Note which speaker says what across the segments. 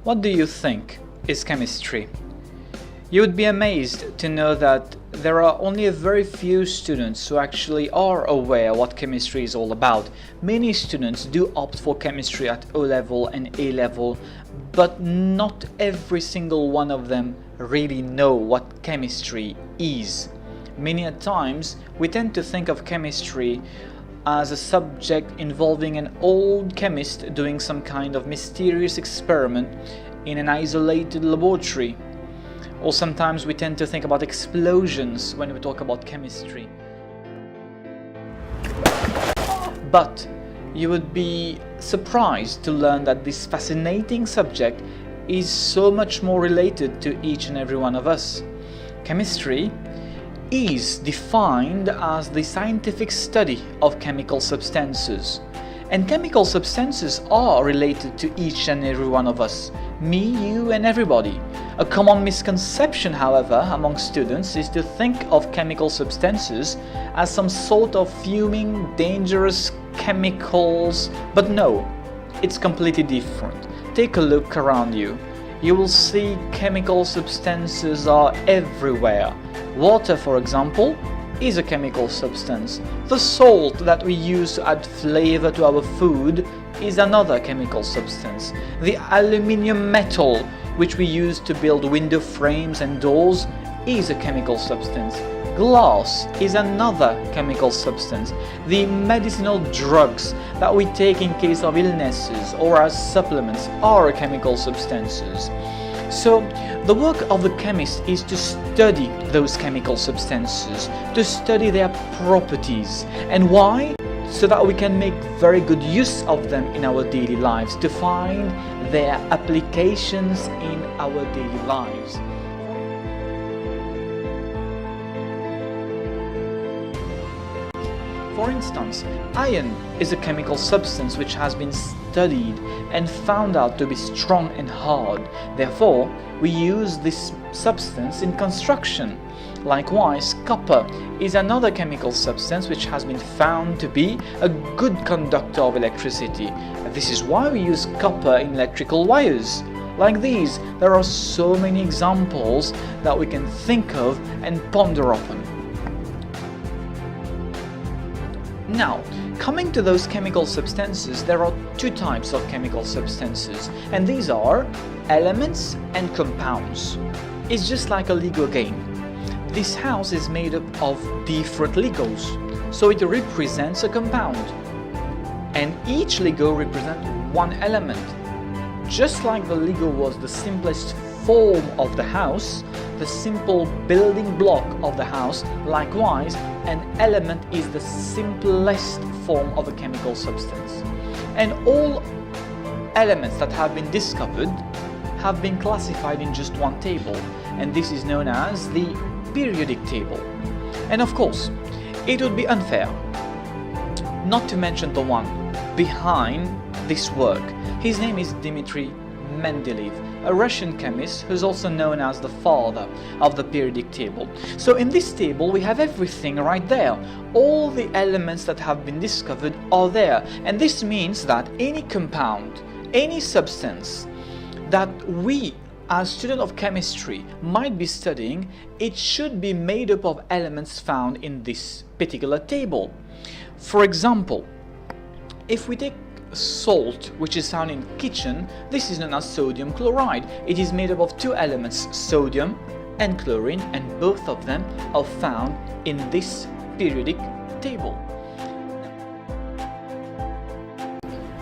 Speaker 1: What do you think is chemistry? You would be amazed to know that there are only a very few students who actually are aware what chemistry is all about. Many students do opt for chemistry at O level and A level, but not every single one of them really know what chemistry is. Many a times we tend to think of chemistry as a subject involving an old chemist doing some kind of mysterious experiment in an isolated laboratory. Or sometimes we tend to think about explosions when we talk about chemistry. But you would be surprised to learn that this fascinating subject is so much more related to each and every one of us. Chemistry is defined as the scientific study of chemical substances. And chemical substances are related to each and every one of us. Me, you and everybody. A common misconception, however, among students is to think of chemical substances as some sort of fuming, dangerous chemicals. But no, it's completely different. Take a look around you. You will see chemical substances are everywhere. Water, for example, is a chemical substance. The salt that we use to add flavor to our food is another chemical substance. The aluminium metal which we use to build window frames and doors is a chemical substance. Glass is another chemical substance. The medicinal drugs that we take in case of illnesses or as supplements are chemical substances. So, the work of the chemist is to study those chemical substances, to study their properties. And why? So that we can make very good use of them in our daily lives, to find their applications in our daily lives. For instance, iron is a chemical substance which has been studied and found out to be strong and hard. Therefore, we use this substance in construction. Likewise, copper is another chemical substance which has been found to be a good conductor of electricity. This is why we use copper in electrical wires. Like these, there are so many examples that we can think of and ponder upon. Now, coming to those chemical substances, there are two types of chemical substances, and these are elements and compounds. It's just like a Lego game. This house is made up of different Legos, so it represents a compound. And each Lego represents one element. Just like the Lego was the simplest form of the house, the simple building block of the house, likewise, an element is the simplest form of a chemical substance. And all elements that have been discovered have been classified in just one table, and this is known as the periodic table. And of course, it would be unfair not to mention the one behind this work. His name is Dmitry Mendeleev, a Russian chemist who's also known as the father of the periodic table. So in this table we have everything right there. All the elements that have been discovered are there, and this means that any compound, any substance that we as students of chemistry might be studying, it should be made up of elements found in this particular table. For example, if we take salt, which is found in kitchen, this is known as sodium chloride. It is made up of two elements, sodium and chlorine, and both of them are found in this periodic table.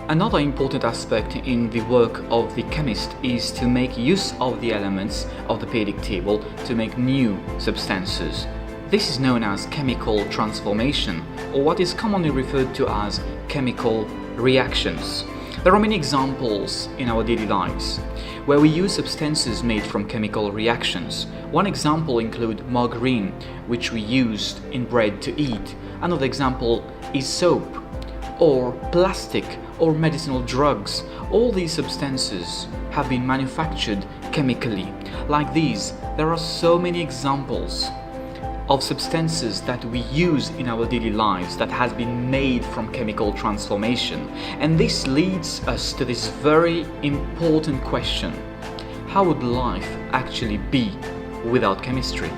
Speaker 1: Another important aspect in the work of the chemist is to make use of the elements of the periodic table to make new substances. This is known as chemical transformation, or what is commonly referred to as chemical reactions. There are many examples in our daily lives where we use substances made from chemical reactions. One example includes margarine, which we used in bread to eat. Another example is soap, or plastic, or medicinal drugs. All these substances have been manufactured chemically. Like these, there are so many examples of substances that we use in our daily lives that has been made from chemical transformation. And this leads us to this very important question. how would life actually be without chemistry?